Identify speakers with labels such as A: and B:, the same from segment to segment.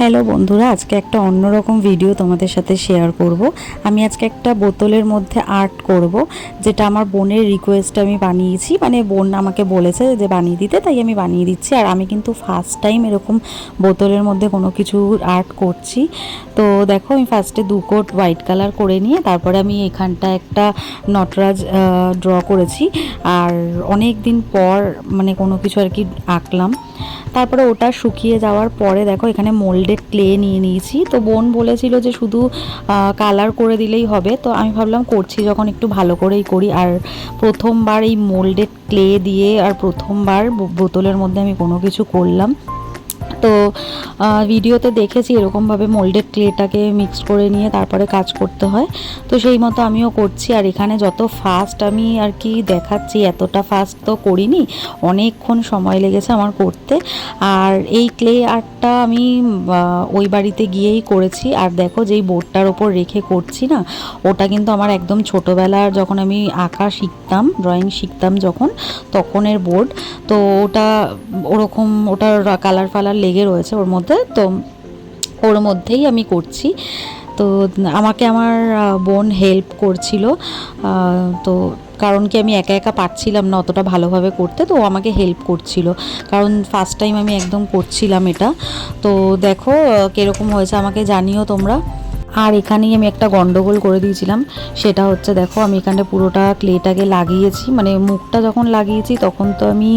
A: Hello বন্ধুরা, আজকে একটা অন্যরকম ভিডিও তোমাদের সাথে শেয়ার করব। আমি আজকে একটা বোতলের মধ্যে আর্ট করব, যেটা আমার বোনের রিকোয়েস্ট আমি বানিয়েছি। মানে বোন আমাকে বলেছে যে বানিয়ে দিতে, তাই আমি বানিয়ে দিচ্ছি। আর আমি কিন্তু ফার্স্ট টাইম এরকম বোতলের মধ্যে কোনো কিছু আর্ট করছি। তো দেখো, আমি ফার্স্টে 2 কোট হোয়াইট কালার করে নিয়ে তারপরে আমি এখানটা একটা নটরাজ ড্র করেছি। আর অনেক দিন পর মানে কোনো কিছু আর কি আঁকলাম। তারপরে ওটা শুকিয়ে যাওয়ার পরে দেখো, এখানে মোল্ডেড ক্লে নিয়ে নিয়েছি। তো বোন বলেছিল যে শুধু কালার করে দিলেই হবে, তো আমি ভাবলাম করছি যখন একটু ভালো করেই করি। আর প্রথমবার এই মোল্ডেড ক্লে দিয়ে আর প্রথমবার বোতলের মধ্যে আমি কোনো কিছু করলাম। তো ভিডিওতে দেখেছি এরকমভাবে মোল্ডেড ক্লেটাকে মিক্স করে নিয়ে তারপরে কাজ করতে হয়। তো সেই মতো আমিও করছি। আর এখানে যত ফাস্ট আমি আর কি দেখাচ্ছি, এতটা ফাস্ট তো করিনি, অনেকক্ষণ সময় লেগেছে আমার করতে। আর এই ক্লে আর্টটা আমি ওই বাড়িতে গিয়েই করেছি। আর দেখো, যেই বোর্ডটার ওপর রেখে করছি না, ওটা কিন্তু আমার একদম ছোটোবেলার যখন আমি আঁকা শিখতাম, ড্রয়িং শিখতাম যখন, তখনের বোর্ড। তো ওটা ওরকম, ওটার কালার ফালার লেগে রয়েছে ওর মধ্যে। তো ওর মধ্যেই আমি করছি। তো আমাকে আমার বোন হেল্প করছিল। তো কারণ কি, আমি একা একা পারছিলাম না অতটা ভালোভাবে করতে, তো ও আমাকে হেল্প করছিল, কারণ ফার্স্ট টাইম আমি একদম করছিলাম এটা। তো দেখো কীরকম হয়েছে আমাকে জানিও তোমরা। আর এখানেই আমি একটা গন্ডগোল করে দিয়েছিলাম, সেটা হচ্ছে দেখো, আমি এখানে পুরোটা ক্লেটাকে লাগিয়েছি। মানে মুখটা যখন লাগিয়েছি তখন তো আমি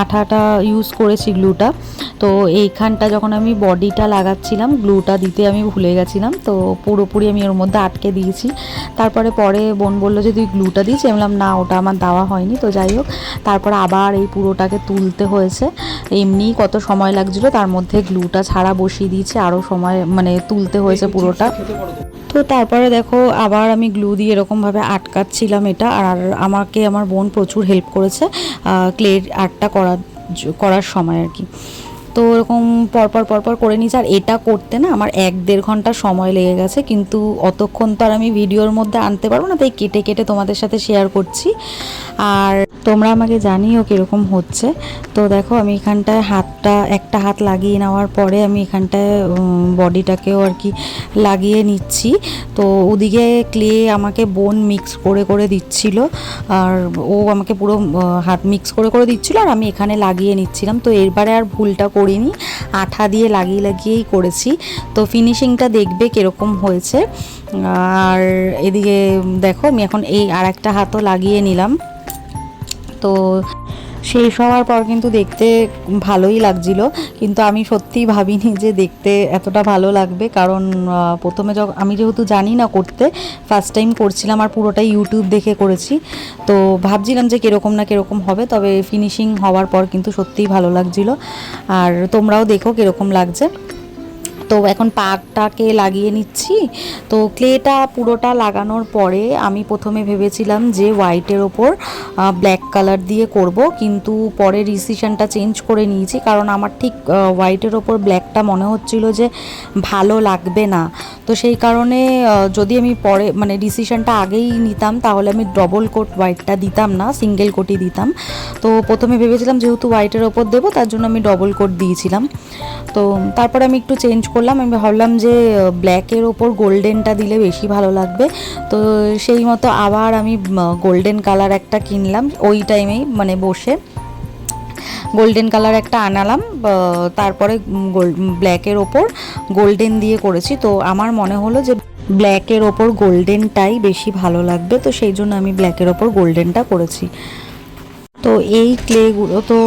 A: আঠাটা ইউজ করেছি, গ্লুটা। তো এইখানটা যখন আমি বডিটা লাগাচ্ছিলাম, গ্লুটা দিতে আমি ভুলে গেছিলাম, তো পুরোপুরি আমি ওর মধ্যে আটকে দিয়েছি। তারপরে পরে বোন বললো যে তুই গ্লুটা দিস, আমি বললাম না, ওটা আমার দেওয়া হয়নি। তো যাই হোক, তারপরে আবার এই পুরোটাকে তুলতে হয়েছে। এমনিই কত সময় লাগছিলো, তার মধ্যে গ্লুটা ছাড়া বসিয়ে দিয়েছে, আরও সময় মানে তুলতে হয়েছে পুরোটা। তো তারপরে দেখো, আবার আমি গ্লু দিয়ে এরকমভাবে আটকাচ্ছিলাম এটা। আর আমাকে আমার বোন প্রচুর হেল্প করেছে ক্লের আর্টটা করার সময় আর কি। তো এরকম পরপর করে নিয়েছি। আর এটা করতে না আমার 1-1.5 ঘন্টা সময় লেগে গেছে, কিন্তু অতক্ষণ তো আর আমি ভিডিওর মধ্যে আনতে পারবো না, তাই কেটে কেটে তোমাদের সাথে শেয়ার করছি। আর তোমরা আমাকে জানিও কীরকম হচ্ছে। তো দেখো, আমি এখানটায় একটা হাত লাগিয়ে নেওয়ার পরে আমি এখানটায় বডিটাকেও আর কি লাগিয়ে নিচ্ছি। তো ওদিকে ক্লে আমাকে বোন মিক্স করে দিচ্ছিল, আর ও আমাকে পুরো হাত মিক্স করে দিচ্ছিল, আর আমি এখানে লাগিয়ে নিচ্ছিলাম। তো এরবারে আর ভুলটা করিনি, আঠা দিয়ে লাগিয়েই করেছি। তো ফিনিশিংটা দেখবে কীরকম হয়েছে। আর এদিকে দেখো, আমি এখন এই আর একটা হাতও লাগিয়ে নিলাম। তো শেষ হওয়ার পর কিন্তু দেখতে ভালোই লাগছিল, কিন্তু আমি সত্যিই ভাবিনি যে দেখতে এতটা ভালো লাগবে। কারণ প্রথমে আমি যেহেতু জানি না করতে, ফার্স্ট টাইম করছিলাম, আর পুরোটাই ইউটিউব দেখে করেছি। তো ভাবছিলাম যে কীরকম না কীরকম হবে, তবে ফিনিশিং হওয়ার পর কিন্তু সত্যিই ভালো লাগছিল। আর তোমরাও দেখো কীরকম লাগছে। তো এখন পাকটাকে লাগিয়ে নিচ্ছি। তো ক্লেটা পুরোটা লাগানোর পরে আমি প্রথমে ভেবেছিলাম যে হোয়াইটের ওপর ব্ল্যাক কালার দিয়ে করব, কিন্তু পরে ডিসিশনটা চেঞ্জ করে নিয়েছি, কারণ আমার ঠিক হোয়াইটের ওপর ব্ল্যাকটা মনে হচ্ছিল যে ভালো লাগবে না। তো সেই কারণে যদি আমি পরে মানে ডিসিশনটা আগেই নিতাম, তাহলে আমি ডবল কোট হোয়াইটটা দিতাম না, সিঙ্গেল কোটই দিতাম। তো প্রথমে ভেবেছিলাম যেহেতু হোয়াইটের ওপর দেবো, তার জন্য আমি ডবল কোট দিয়েছিলাম। তো তারপরে আমি একটু চেঞ্জ করলাম, আমি ভাবলাম যে ব্ল্যাকের ওপর গোল্ডেনটা দিলে বেশি ভালো লাগবে। তো সেই মতো আবার আমি গোল্ডেন কালার একটা কিনলাম, ওই টাইমেই মানে বসে গোল্ডেন কালার একটা আনালাম। তারপরে ব্ল্যাকের ওপর গোল্ডেন দিয়ে করেছি। তো আমার মনে হলো যে ব্ল্যাকের ওপর গোল্ডেনটাই বেশি ভালো লাগবে, তো সেই জন্য আমি ব্ল্যাকের ওপর গোল্ডেনটা করেছি। তো এই ক্লেগুলো তো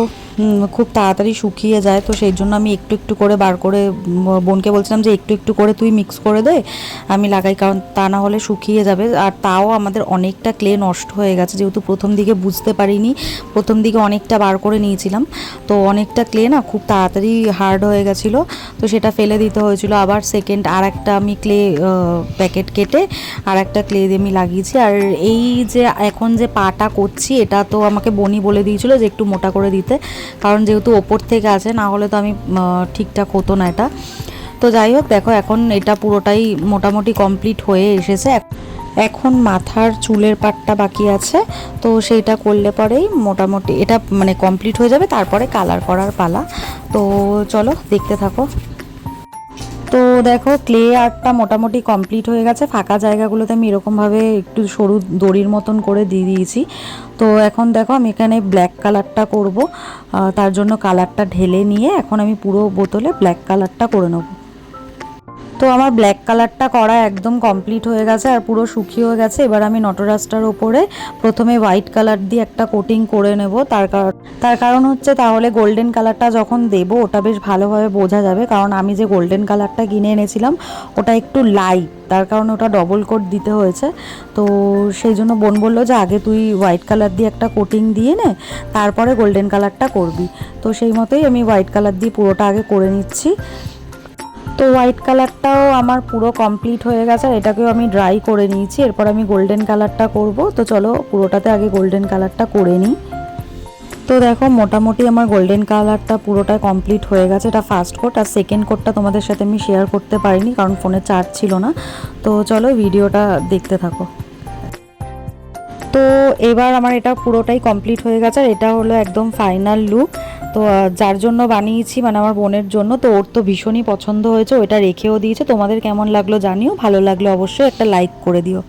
A: খুব তাড়াতাড়ি শুকিয়ে যায়, তো সেই জন্য আমি একটু একটু করে বার করে বোনকে বলছিলাম যে একটু একটু করে তুই মিক্স করে দে, আমি লাগাই, কারণ তা না হলে শুকিয়ে যাবে। আর তাও আমাদের অনেকটা ক্লে নষ্ট হয়ে গেছে, যেহেতু প্রথম দিকে বুঝতে পারিনি, প্রথম দিকে অনেকটা বার করে নিয়েছিলাম। তো অনেকটা ক্লে না খুব তাড়াতাড়ি হার্ড হয়ে গেছিলো, তো সেটা ফেলে দিতে হয়েছিল। আবার সেকেন্ড আর একটা আমি ক্লে প্যাকেট কেটে আর একটা ক্লে দিয়ে আমি লাগিয়েছি। আর এই যে এখন যে পাটা করছি, এটা তো আমাকে বনি বলে দিয়েছিল যে একটু মোটা করে দিতে, কারণ যেহেতু ওপর থেকে আছে, না হলে তো আমি ঠিকঠাক হতো না এটা। তো যাই হোক, দেখো এখন এটা পুরোটাই মোটামুটি কমপ্লিট হয়ে এসেছে। এখন মাথার চুলের পাটটা বাকি আছে, তো সেইটা করলে পরেই মোটামুটি এটা মানে কমপ্লিট হয়ে যাবে। তারপরে কালার করার পালা। তো চলো দেখতে থাকো। তো দেখো ক্লে আর্টটা মোটামুটি কমপ্লিট হয়ে গেছে। ফাঁকা জায়গাগুলোতে আমি এরকমভাবে একটু সরু দড়ির মতন করে দিয়ে দিয়েছি। তো এখন দেখো আমি এখানে ব্ল্যাক কালারটা করব, তার জন্য কালারটা ঢেলে নিয়ে এখন আমি পুরো বোতলে ব্ল্যাক কালারটা করে নেব। তো আমার ব্ল্যাক কালারটা করা একদম কমপ্লিট হয়ে গেছে আর পুরো শুকিয়ে গেছে। এবার আমি নটরাজটার ওপরে প্রথমে হোয়াইট কালার দিয়ে একটা কোটিং করে নেব। তার কারণ হচ্ছে তাহলে গোল্ডেন কালারটা যখন দেবো ওটা বেশ ভালোভাবে বোঝা যাবে, কারণ আমি যে গোল্ডেন কালারটা কিনে এনেছিলাম ওটা একটু লাইট, তার কারণে ওটা ডবল কোট দিতে হয়েছে। তো সেই জন্য বোন বললো যে আগে তুই হোয়াইট কালার দিয়ে একটা কোটিং দিয়ে নে, তারপরে গোল্ডেন কালারটা করবি। তো সেই মতোই আমি হোয়াইট কালার দিয়ে পুরোটা আগে করে নিচ্ছি। তো হোয়াইট কালারটাও আমার পুরো কমপ্লিট হয়ে গেছে আর এটাকেও আমি ড্রাই করে নিয়েছি। এরপর আমি গোল্ডেন কালারটা করব। তো চলো পুরোটাতে আগে গোল্ডেন কালারটা করে নিই। তো দেখো মোটামুটি আমার গোল্ডেন কালারটা পুরোটা কমপ্লিট হয়ে গেছে। এটা ফার্স্ট কোট, আর সেকেন্ড কোটটা তোমাদের সাথে আমি শেয়ার করতে পারিনি কারণ ফোনে চার্জ ছিল না। তো চলো ভিডিওটা দেখতে থাকো। তো এবার আমার এটা পুরোটাই কমপ্লিট হয়ে গেছে আর এটা হলো একদম ফাইনাল লুক। তো যার জন্য বানিয়েছি মানে আমার বোনের জন্য, তো ওর তো ভীষণই পছন্দ হয়েছে, ওটা রেখেও দিয়েছে। তোমাদের কেমন লাগলো জানিও, ভালো লাগলে অবশ্যই একটা লাইক করে দিও।